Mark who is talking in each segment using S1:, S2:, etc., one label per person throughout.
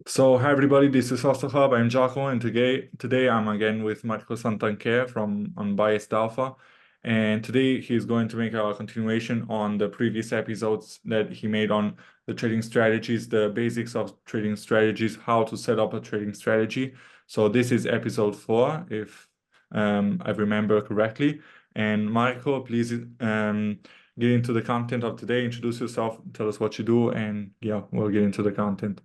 S1: So, hi everybody, this is Hostel Hub. I'm Jaco, and today I'm again with Marco Santanché from Unbiased Alpha. And today he's going to make a continuation on the previous episodes that he made on the trading strategies, the basics of trading strategies, how to set up a trading strategy. So this is episode 4, if I remember correctly. And Marco, please get into the content of today. Introduce yourself, tell us what you do, and yeah, we'll get into the content.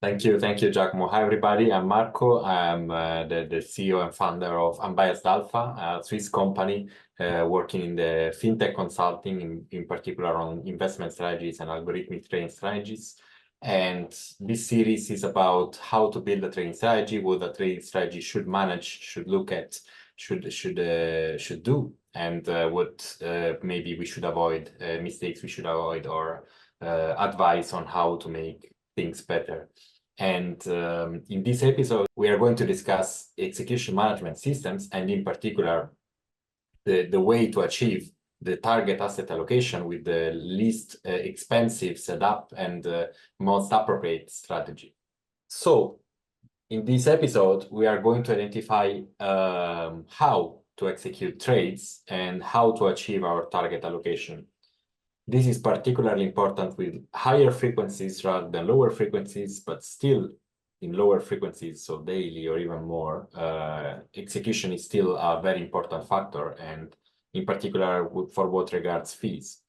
S2: Thank you, Giacomo. Hi, everybody. I'm Marco. I'm the CEO and founder of Unbiased Alpha, a Swiss company working in the fintech consulting, in particular on investment strategies and algorithmic trading strategies. And this series is about how to build a trading strategy, what a trading strategy should manage, should look at, should do, and what maybe we should avoid, mistakes we should avoid, or advice on how to make things better. And in this episode, we are going to discuss execution management systems, and in particular, the way to achieve the target asset allocation with the least expensive setup and most appropriate strategy. So in this episode, we are going to identify how to execute trades and how to achieve our target allocation. This is particularly important with higher frequencies rather than lower frequencies, but still in lower frequencies, so daily or even more, execution is still a very important factor, and in particular for what regards fees.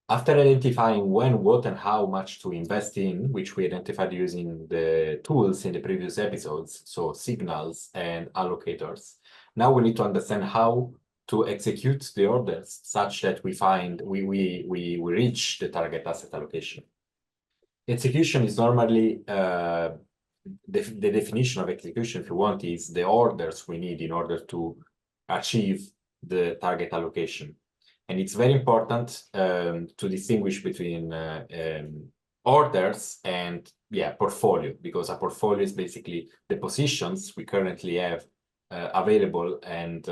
S2: After identifying when, what, and how much to invest in, which we identified using the tools in the previous episodes, so signals and allocators, now we need to understand how to execute the orders such that we reach the target asset allocation. Execution is normally the definition of execution, if you want, is the orders we need in order to achieve the target allocation. And it's very important to distinguish between orders and portfolio, because a portfolio is basically the positions we currently have available and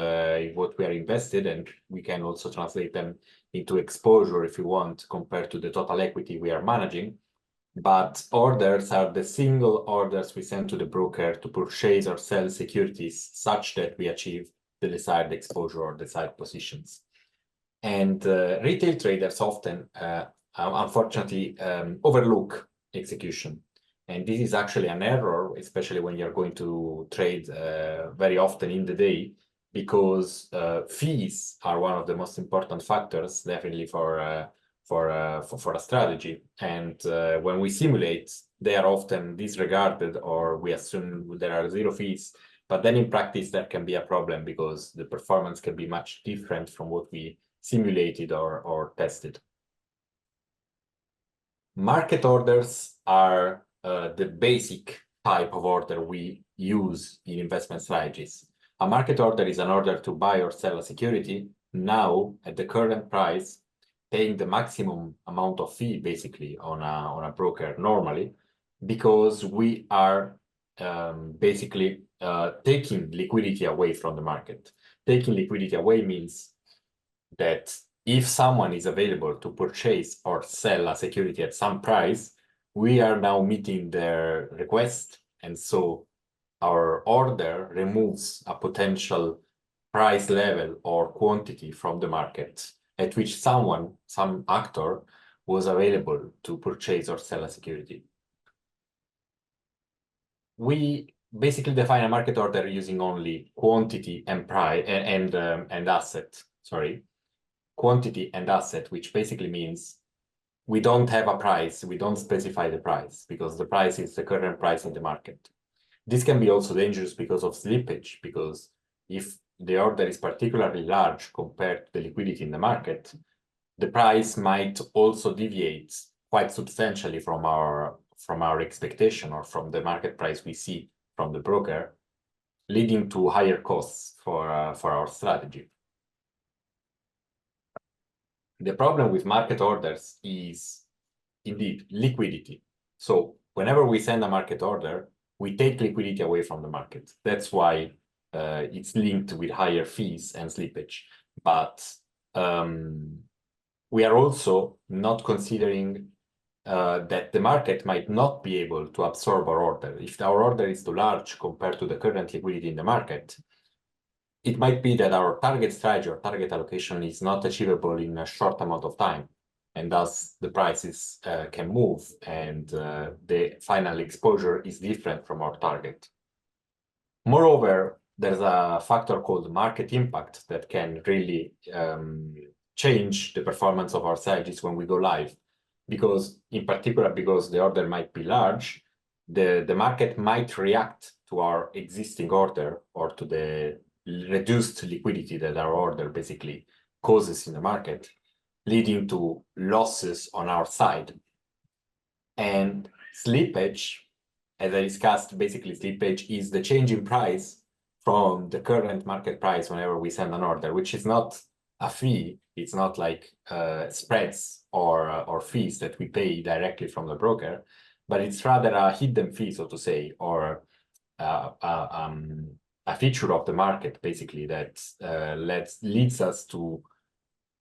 S2: what we are invested, and we can also translate them into exposure if you want, compared to the total equity we are managing. But orders are the single orders we send to the broker to purchase or sell securities such that we achieve the desired exposure or desired positions. And retail traders often, unfortunately, overlook execution. And this is actually an error, especially when you're going to trade very often in the day, because fees are one of the most important factors, definitely for a strategy. And when we simulate, they are often disregarded, or we assume there are zero fees. But then in practice, that can be a problem because the performance can be much different from what we simulated or tested. Market orders are the basic type of order we use in investment strategies. A market order is an order to buy or sell a security now at the current price, paying the maximum amount of fee basically on a broker normally, because we are basically taking liquidity away from the market. Taking liquidity away means that if someone is available to purchase or sell a security at some price, we are now meeting their request, and so our order removes a potential price level or quantity from the market at which some actor was available to purchase or sell a security. We basically define a market order using only quantity and price and asset. Quantity and asset, which basically means we don't have a price, we don't specify the price, because the price is the current price in the market. This can be also dangerous because of slippage, because if the order is particularly large compared to the liquidity in the market, the price might also deviate quite substantially from our expectation or from the market price we see from the broker, leading to higher costs for our strategy. The problem with market orders is indeed liquidity. So whenever we send a market order, we take liquidity away from the market. That's why it's linked with higher fees and slippage. But we are also not considering that the market might not be able to absorb our order. If our order is too large compared to the current liquidity in the market, it might be that our target strategy or target allocation is not achievable in a short amount of time, and thus the prices can move, and the final exposure is different from our target. Moreover, there's a factor called market impact that can really change the performance of our strategies when we go live. Because, in particular, because the order might be large, the market might react to our existing order or to the reduced liquidity that our order basically causes in the market, leading to losses on our side. And slippage, as I discussed, basically slippage is the change in price from the current market price whenever we send an order, which is not a fee. It's not like spreads or fees that we pay directly from the broker, but it's rather a hidden fee, so to say, or a feature of the market, basically, that leads us to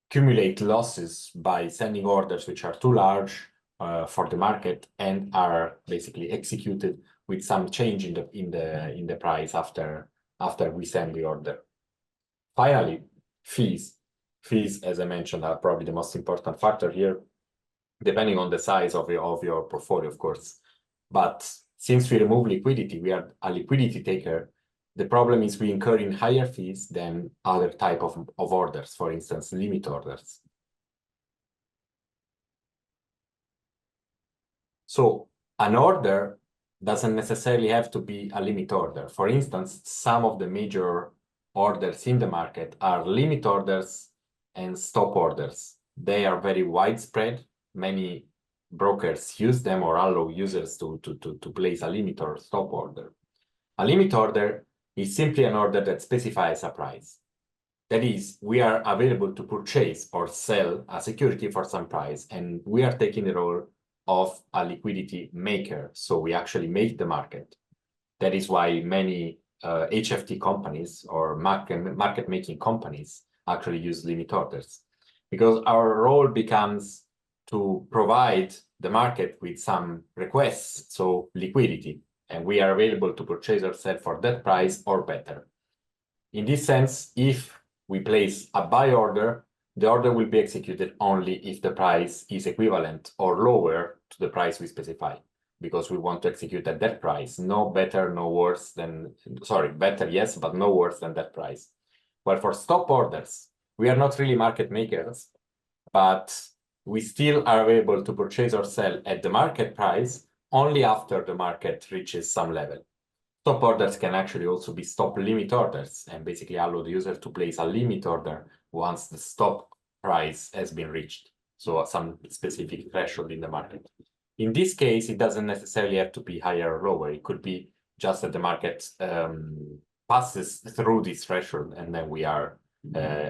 S2: accumulate losses by sending orders which are too large for the market and are basically executed with some change in the price after we send the order. Finally, fees. Fees, as I mentioned, are probably the most important factor here, depending on the size of your portfolio, of course. But since we remove liquidity, we are a liquidity taker. The problem is we incur in higher fees than other type of orders, for instance, limit orders. So an order doesn't necessarily have to be a limit order. For instance, some of the major orders in the market are limit orders and stop orders. They are very widespread. Many brokers use them or allow users to place a limit or stop order. A limit order is simply an order that specifies a price. That is, we are available to purchase or sell a security for some price, and we are taking the role of a liquidity maker. So we actually make the market. That is why many HFT companies or market making companies actually use limit orders, because our role becomes to provide the market with some requests, so liquidity, and we are available to purchase or sell for that price or better. In this sense, if we place a buy order, the order will be executed only if the price is equivalent or lower to the price we specify, because we want to execute at that price, no better, no worse than, sorry, better, yes, but no worse than that price. Well, for stop orders, we are not really market makers, but we still are able to purchase or sell at the market price only after the market reaches some level. Stop orders can actually also be stop limit orders and basically allow the user to place a limit order once the stop price has been reached, so some specific threshold in the market. In this case, it doesn't necessarily have to be higher or lower. It could be just that the market passes through this threshold and then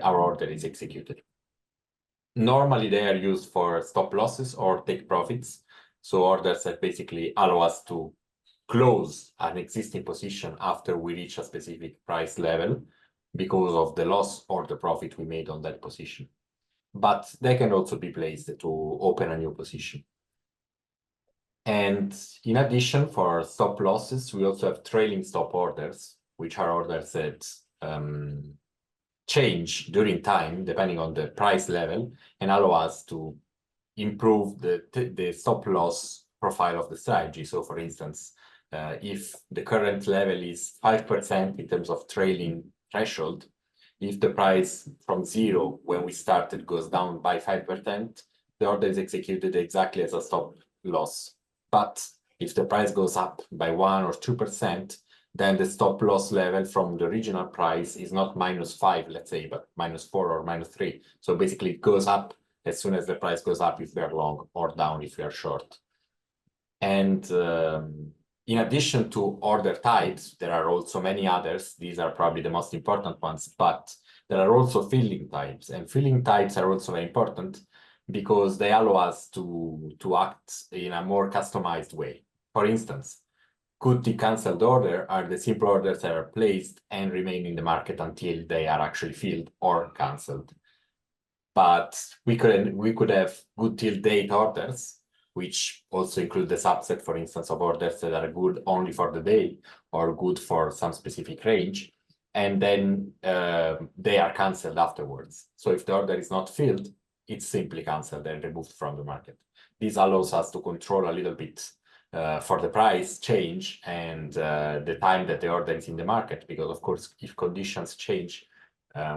S2: our order is executed. Normally, they are used for stop losses or take profits, so orders that basically allow us to close an existing position after we reach a specific price level because of the loss or the profit we made on that position. But they can also be placed to open a new position. And in addition, for stop losses, we also have trailing stop orders, which are orders that change during time, depending on the price level, and allow us to improve the stop loss profile of the strategy. So, for instance, if the current level is 5% in terms of trailing threshold, if the price from 0 when we started goes down by 5%, the order is executed exactly as a stop loss. But if the price goes up by 1 or 2%, then the stop loss level from the original price is not -5, let's say, but -4 or -3. So basically it goes up as soon as the price goes up if we are long, or down if we are short. And in addition to order types, there are also many others. These are probably the most important ones, but there are also filling types. And filling types are also very important because they allow us to act in a more customized way. For instance, could cancelled order are the simple orders that are placed and remain in the market until they are actually filled or cancelled. But we could have good till date orders, which also include the subset, for instance, of orders that are good only for the day or good for some specific range. And then they are canceled afterwards. So if the order is not filled, it's simply canceled and removed from the market. This allows us to control a little bit for the price change and the time that the order is in the market, because of course, if conditions change,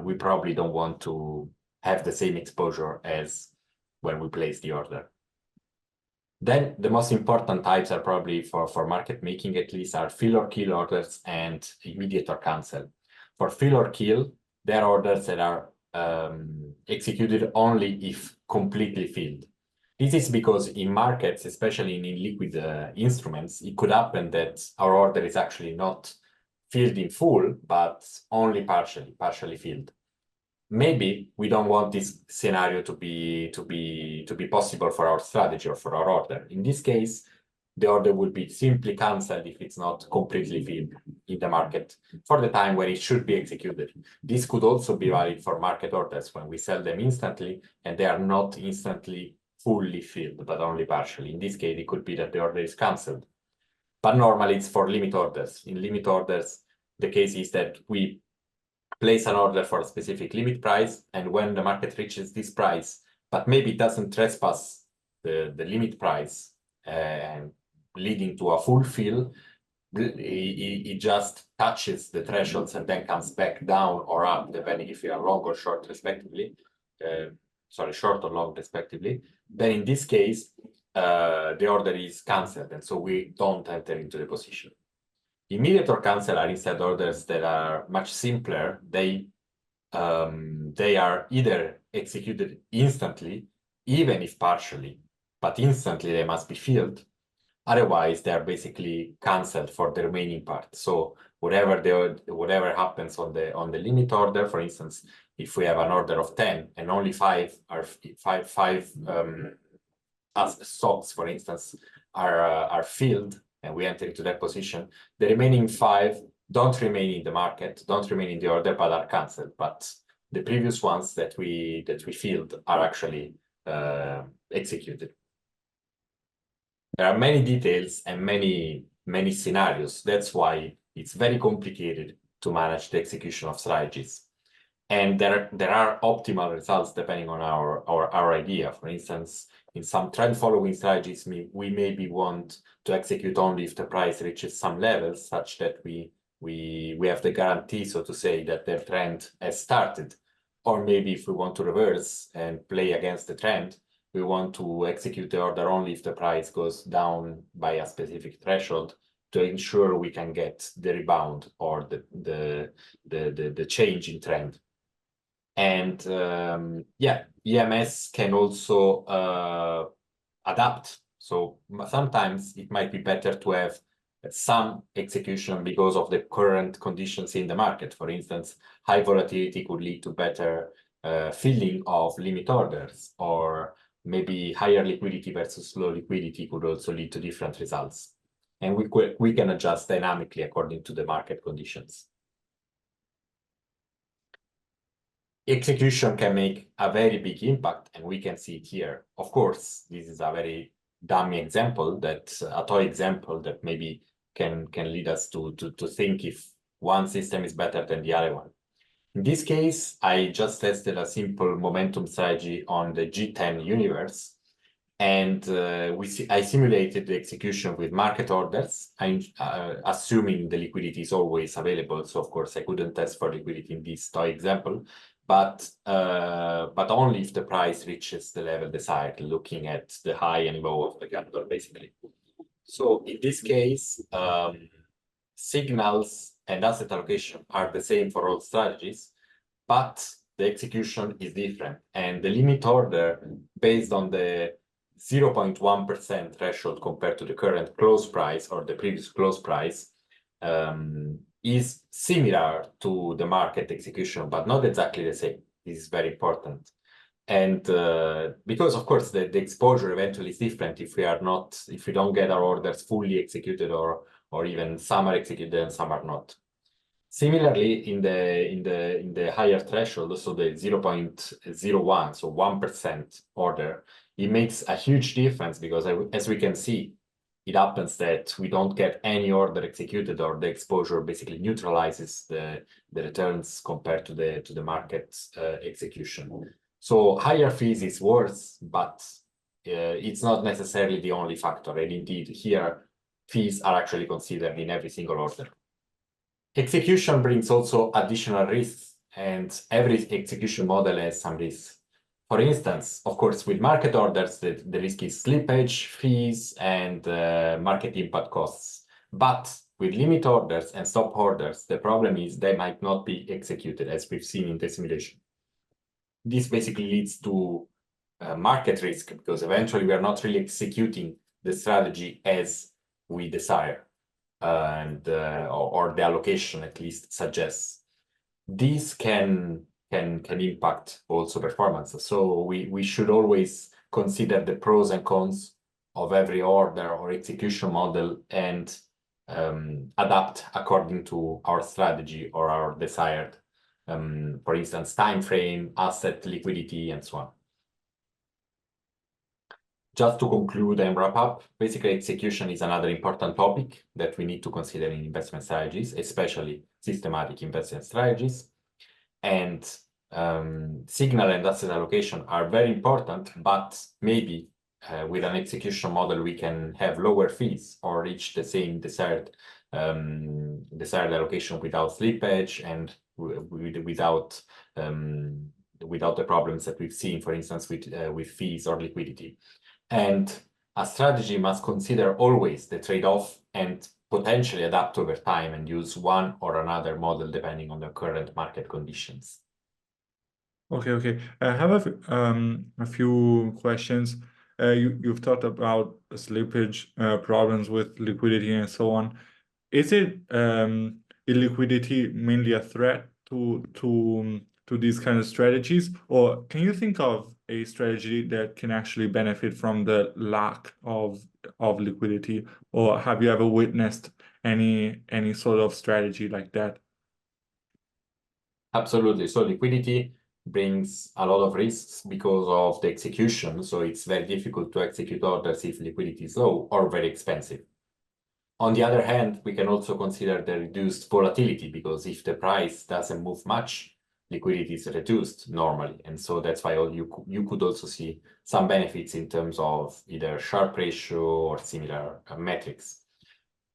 S2: we probably don't want to have the same exposure as when we place the order. Then the most important types are probably for market making, at least, are fill or kill orders and immediate or cancel. For fill or kill, there are orders that are executed only if completely filled. This is because in markets, especially in liquid instruments, it could happen that our order is actually not filled in full, but only partially filled. Maybe we don't want this scenario to be possible for our strategy or for our order. In this case, the order will be simply cancelled if it's not completely filled in the market for the time where it should be executed. This could also be valid for market orders when we sell them instantly and they are not instantly fully filled, but only partially. In this case, it could be that the order is cancelled. But normally it's for limit orders. In limit orders, the case is that we place an order for a specific limit price, and when the market reaches this price, but maybe it doesn't trespass the limit price, leading to a full fill, it just touches the thresholds and then comes back down or up, depending if you are long or short, respectively. Short or long, respectively. Then in this case, the order is cancelled, and so we don't enter into the position. Immediate or cancel are instead orders that are much simpler. They are either executed instantly, even if partially, but instantly they must be filled. Otherwise, they are basically cancelled for the remaining part. So whatever happens on the limit order, for instance, if we have an order of 10 and only five stocks, for instance, are filled, and we enter into that position, the remaining 5 don't remain in the market, don't remain in the order, but are cancelled. But the previous ones that we filled are actually executed. There are many details and many scenarios. That's why it's very complicated to manage the execution of strategies. And there are optimal results depending on our idea. For instance, in some trend following strategies, we maybe want to execute only if the price reaches some levels such that we have the guarantee, so to say, that the trend has started. Or maybe if we want to reverse and play against the trend, we want to execute the order only if the price goes down by a specific threshold to ensure we can get the rebound or the change in trend. And EMS can also adapt. So sometimes it might be better to have some execution because of the current conditions in the market. For instance, high volatility could lead to better filling of limit orders, or maybe higher liquidity versus low liquidity could also lead to different results. And we can adjust dynamically according to the market conditions. Execution can make a very big impact, and we can see it here. Of course, this is a very dummy example, a toy example that maybe can lead us to think if one system is better than the other one. In this case, I just tested a simple momentum strategy on the G10 universe, and I simulated the execution with market orders, assuming the liquidity is always available. So of course I couldn't test for liquidity in this toy example, but only if the price reaches the level desired, looking at the high and low of the candle, basically. So in this case, signals and asset allocation are the same for all strategies, but the execution is different. And the limit order, based on the 0.1% threshold compared to the current close price or the previous close price, is similar to the market execution, but not exactly the same. This is very important. And because of course the exposure eventually is different if we don't get our orders fully executed, or even some are executed and some are not. Similarly, in the higher threshold, so the 0.01, so 1% order, it makes a huge difference because as we can see, it happens that we don't get any order executed, or the exposure basically neutralizes the returns compared to the market execution. So higher fees is worse, but it's not necessarily the only factor. And indeed, here fees are actually considered in every single order. Execution brings also additional risks, and every execution model has some risks. For instance, of course, with market orders, the risk is slippage, fees, and market impact costs. But with limit orders and stop orders, the problem is they might not be executed, as we've seen in the simulation. This basically leads to market risk, because eventually we are not really executing the strategy as we desire. Or the allocation at least suggests. These can impact also performance. So we should always consider the pros and cons of every order or execution model and adapt according to our strategy or our desired, for instance, time frame, asset liquidity, and so on. Just to conclude and wrap up, basically execution is another important topic that we need to consider in investment strategies, especially systematic investment strategies. And signal and asset allocation are very important, but maybe with an execution model, we can have lower fees or reach the same desired allocation without slippage and without the problems that we've seen, for instance, with fees or liquidity. And a strategy must consider always the trade-off and potentially adapt over time and use one or another model depending on the current market conditions.
S1: Okay. I have a few questions. You've talked about slippage, problems with liquidity, and so on. Is illiquidity mainly a threat to these kind of strategies, or can you think of a strategy that can actually benefit from the lack of liquidity, or have you ever witnessed any sort of strategy like that?
S2: Absolutely. So liquidity brings a lot of risks because of the execution. So it's very difficult to execute orders if liquidity is low or very expensive. On the other hand, we can also consider the reduced volatility, because if the price doesn't move much, liquidity is reduced normally. And so that's why you could also see some benefits in terms of either Sharpe ratio or similar metrics.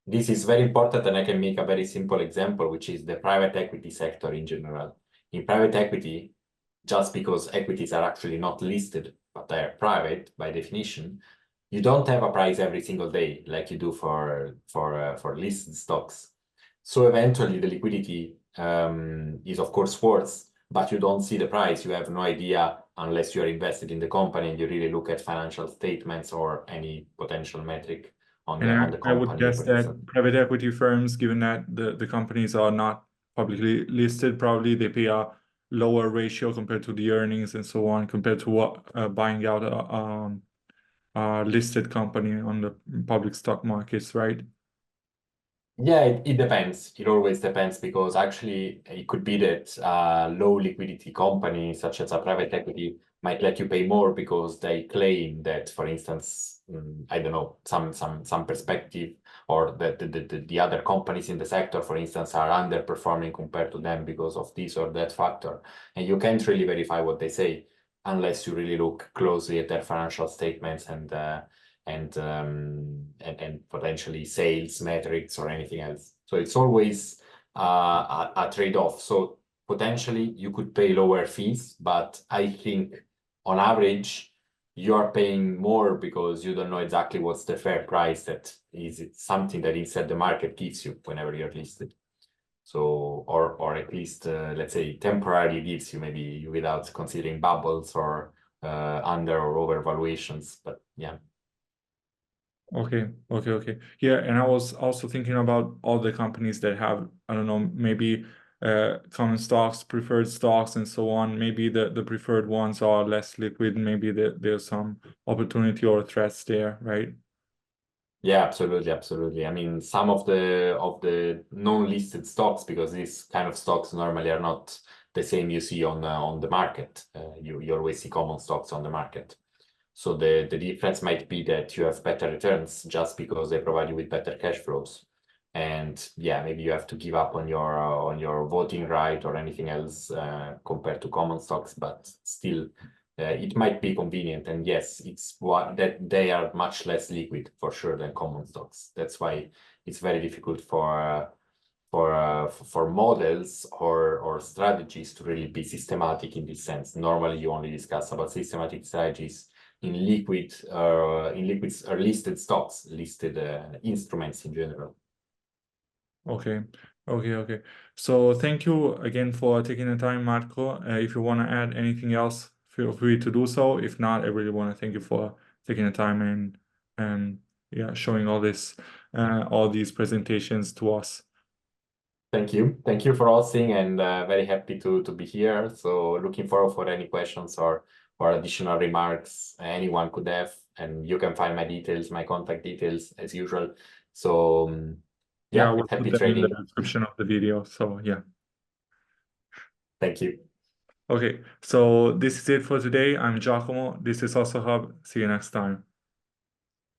S2: This is very important, and I can make a very simple example, which is the private equity sector in general. In private equity, just because equities are actually not listed, but they are private by definition, you don't have a price every single day like you do for listed stocks. So eventually the liquidity is of course worse, but you don't see the price. You have no idea unless you are invested in the company and you really look at financial statements or any potential metric on the company.
S1: I would guess that private equity firms, given that the companies are not publicly listed, probably they pay a lower ratio compared to the earnings and so on, compared to what buying out a listed company on the public stock markets, right?
S2: Yeah, it depends. It always depends, because actually it could be that a low liquidity company such as a private equity might let you pay more because they claim that, for instance, I don't know, some perspective, or that the other companies in the sector, for instance, are underperforming compared to them because of this or that factor. And you can't really verify what they say unless you really look closely at their financial statements and potentially sales metrics or anything else. So it's always a trade-off. So potentially you could pay lower fees, but I think on average you are paying more because you don't know exactly what's the fair price that is something that instead the market gives you whenever you're listed. So, or at least, let's say, temporarily gives you, maybe without considering bubbles or under or over valuations. But yeah.
S1: Okay. Yeah, and I was also thinking about all the companies that have, I don't know, maybe common stocks, preferred stocks, and so on. Maybe the preferred ones are less liquid. Maybe there's some opportunity or threats there, right?
S2: Yeah, absolutely, absolutely. I mean, some of the non-listed stocks, because these kind of stocks normally are not the same you see on the market. You always see common stocks on the market. So the difference might be that you have better returns just because they provide you with better cash flows. And yeah, maybe you have to give up on your voting right or anything else compared to common stocks, but still it might be convenient. And yes, it's what that they are much less liquid for sure than common stocks. That's why it's very difficult for models or strategies to really be systematic in this sense. Normally, you only discuss about systematic strategies in liquids or listed stocks, listed instruments in general.
S1: Okay, okay. So thank you again for taking the time, Marco. If you want to add anything else, feel free to do so. If not, I really want to thank you for taking the time and yeah, showing all these presentations to us.
S2: Thank you. Thank you for hosting and very happy to be here. So looking forward for any questions or additional remarks anyone could have. And you can find my details, my contact details as usual. So
S1: Yeah,
S2: yeah,
S1: we'll put
S2: happy
S1: them in the
S2: trading.
S1: description of the video. So yeah.
S2: Thank you.
S1: Okay, so this is it for today. I'm Giacomo. This is also Hub. See you next time.